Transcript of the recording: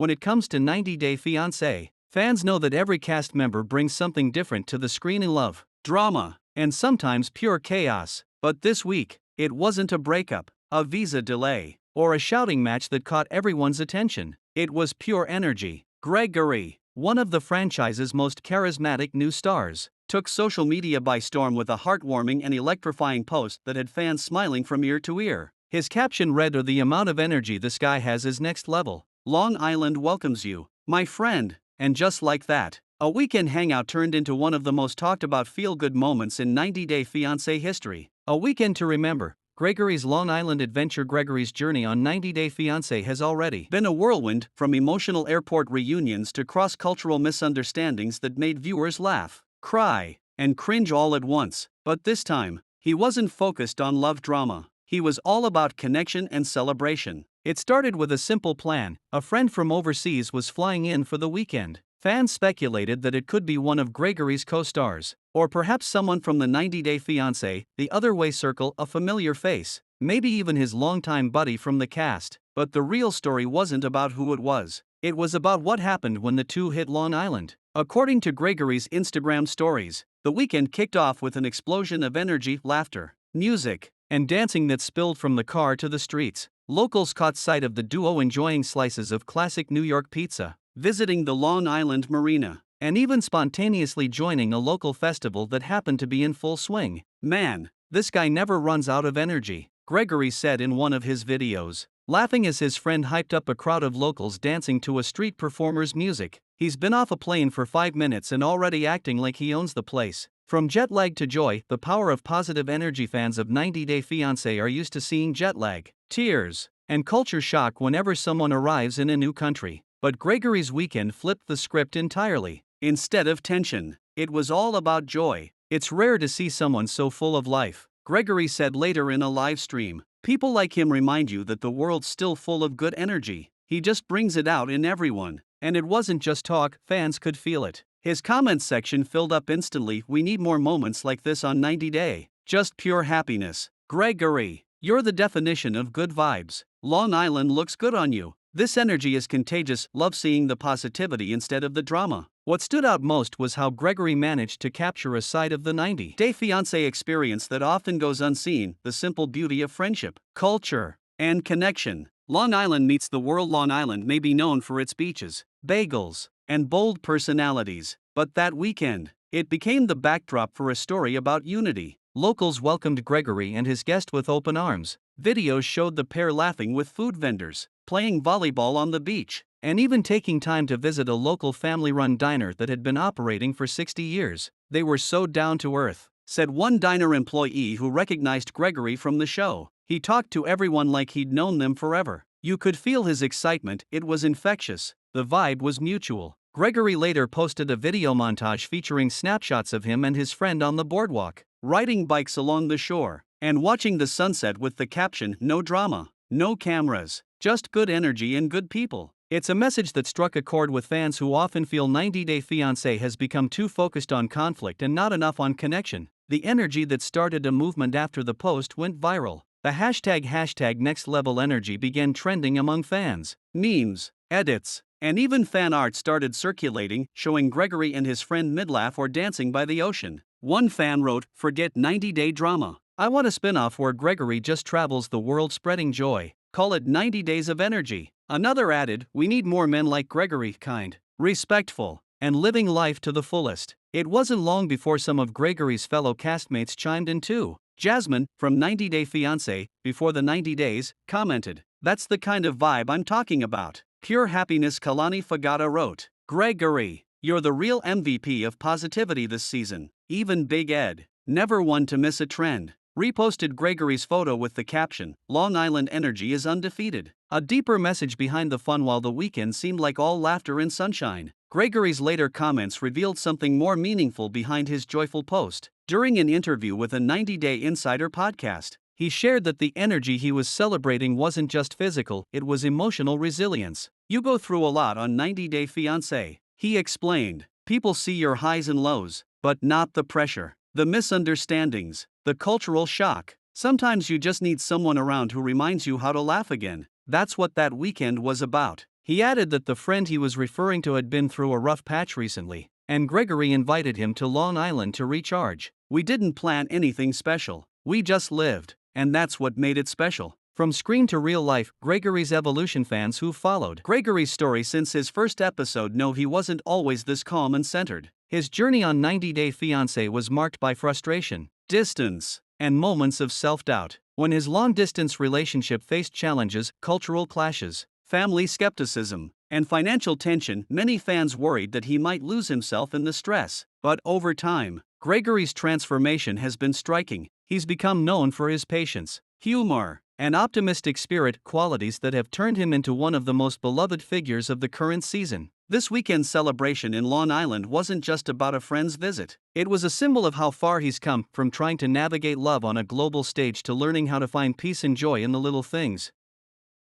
When it comes to 90 Day Fiancé, fans know that every cast member brings something different to the screen: love, drama, and sometimes pure chaos. But this week, it wasn't a breakup, a visa delay, or a shouting match that caught everyone's attention. It was pure energy. Gregory, one of the franchise's most charismatic new stars, took social media by storm with a heartwarming and electrifying post that had fans smiling from ear to ear. His caption read, "The amount of energy this guy has is next level. Long Island welcomes you, my friend." And just like that, a weekend hangout turned into one of the most talked about feel-good moments in 90 Day Fiancé history. A weekend to remember. Gregory's Long Island adventure. Gregory's journey on 90 Day Fiancé has already been a whirlwind, from emotional airport reunions to cross-cultural misunderstandings that made viewers laugh, cry, and cringe all at once. But this time, he wasn't focused on love drama. He was all about connection and celebration. It started with a simple plan. A friend from overseas was flying in for the weekend. Fans speculated that it could be one of Gregory's co-stars, or perhaps someone from the 90 Day Fiancé, the other way circle, a familiar face, maybe even his longtime buddy from the cast. But the real story wasn't about who it was. It was about what happened when the two hit Long Island. According to Gregory's Instagram stories, the weekend kicked off with an explosion of energy, laughter, music, and dancing that spilled from the car to the streets. Locals caught sight of the duo enjoying slices of classic New York pizza, visiting the Long Island Marina, and even spontaneously joining a local festival that happened to be in full swing. "Man, this guy never runs out of energy," Gregory said in one of his videos, laughing as his friend hyped up a crowd of locals dancing to a street performer's music. "He's been off a plane for 5 minutes and already acting like he owns the place." From jet lag to joy, the power of positive energy. Fans of 90 Day Fiancé are used to seeing jet lag, tears, and culture shock whenever someone arrives in a new country. But Gregory's weekend flipped the script entirely. Instead of tension, it was all about joy. "It's rare to see someone so full of life," Gregory said later in a live stream. "People like him remind you that the world's still full of good energy. He just brings it out in everyone." And it wasn't just talk, fans could feel it. His comments section filled up instantly. "We need more moments like this on 90 Day. Just pure happiness. Gregory, you're the definition of good vibes. Long Island looks good on you. This energy is contagious. Love seeing the positivity instead of the drama." What stood out most was how Gregory managed to capture a side of the 90 Day Fiancé experience that often goes unseen: the simple beauty of friendship, culture, and connection. Long Island meets the world. Long Island may be known for its beaches, bagels, and bold personalities, but that weekend, it became the backdrop for a story about unity. Locals welcomed Gregory and his guest with open arms. Videos showed the pair laughing with food vendors, playing volleyball on the beach, and even taking time to visit a local family-run diner that had been operating for 60 years. "They were so down to earth," said one diner employee who recognized Gregory from the show. "He talked to everyone like he'd known them forever. You could feel his excitement. It was infectious. The vibe was mutual." Gregory later posted a video montage featuring snapshots of him and his friend on the boardwalk, riding bikes along the shore, and watching the sunset, with the caption, "No drama, no cameras, just good energy and good people." It's a message that struck a chord with fans who often feel 90 Day Fiancé has become too focused on conflict and not enough on connection. The energy that started a movement after the post went viral. The hashtag next level energy began trending among fans. Memes, edits, and even fan art started circulating, showing Gregory and his friend mid-laugh or dancing by the ocean. One fan wrote, "Forget 90 Day drama. I want a spin-off where Gregory just travels the world spreading joy. Call it 90 Days of Energy." Another added, "We need more men like Gregory, kind, respectful, and living life to the fullest." It wasn't long before some of Gregory's fellow castmates chimed in too. Jasmine, from 90 Day Fiancé, before the 90 days, commented, "That's the kind of vibe I'm talking about. Pure happiness." Kalani Fagata wrote, "Gregory, you're the real MVP of positivity this season." Even Big Ed, never one to miss a trend, reposted Gregory's photo with the caption, "Long Island energy is undefeated." A deeper message behind the fun. While the weekend seemed like all laughter and sunshine, Gregory's later comments revealed something more meaningful behind his joyful post. During an interview with a 90 Day Insider podcast, he shared that the energy he was celebrating wasn't just physical, it was emotional resilience. "You go through a lot on 90 Day Fiancé," he explained. "People see your highs and lows, but not the pressure, the misunderstandings, the cultural shock. Sometimes you just need someone around who reminds you how to laugh again." That's what that weekend was about. He added that the friend he was referring to had been through a rough patch recently, and Gregory invited him to Long Island to recharge. "We didn't plan anything special, we just lived, and that's what made it special." From screen to real life, Gregory's evolution. Fans who followed Gregory's story since his first episode know he wasn't always this calm and centered. His journey on 90 Day Fiancé was marked by frustration, distance, and moments of self-doubt. When his long-distance relationship faced challenges, cultural clashes, family skepticism, and financial tension, many fans worried that he might lose himself in the stress. But over time, Gregory's transformation has been striking. He's become known for his patience, humor, and optimistic spirit, qualities that have turned him into one of the most beloved figures of the current season. This weekend's celebration in Long Island wasn't just about a friend's visit. It was a symbol of how far he's come, from trying to navigate love on a global stage to learning how to find peace and joy in the little things.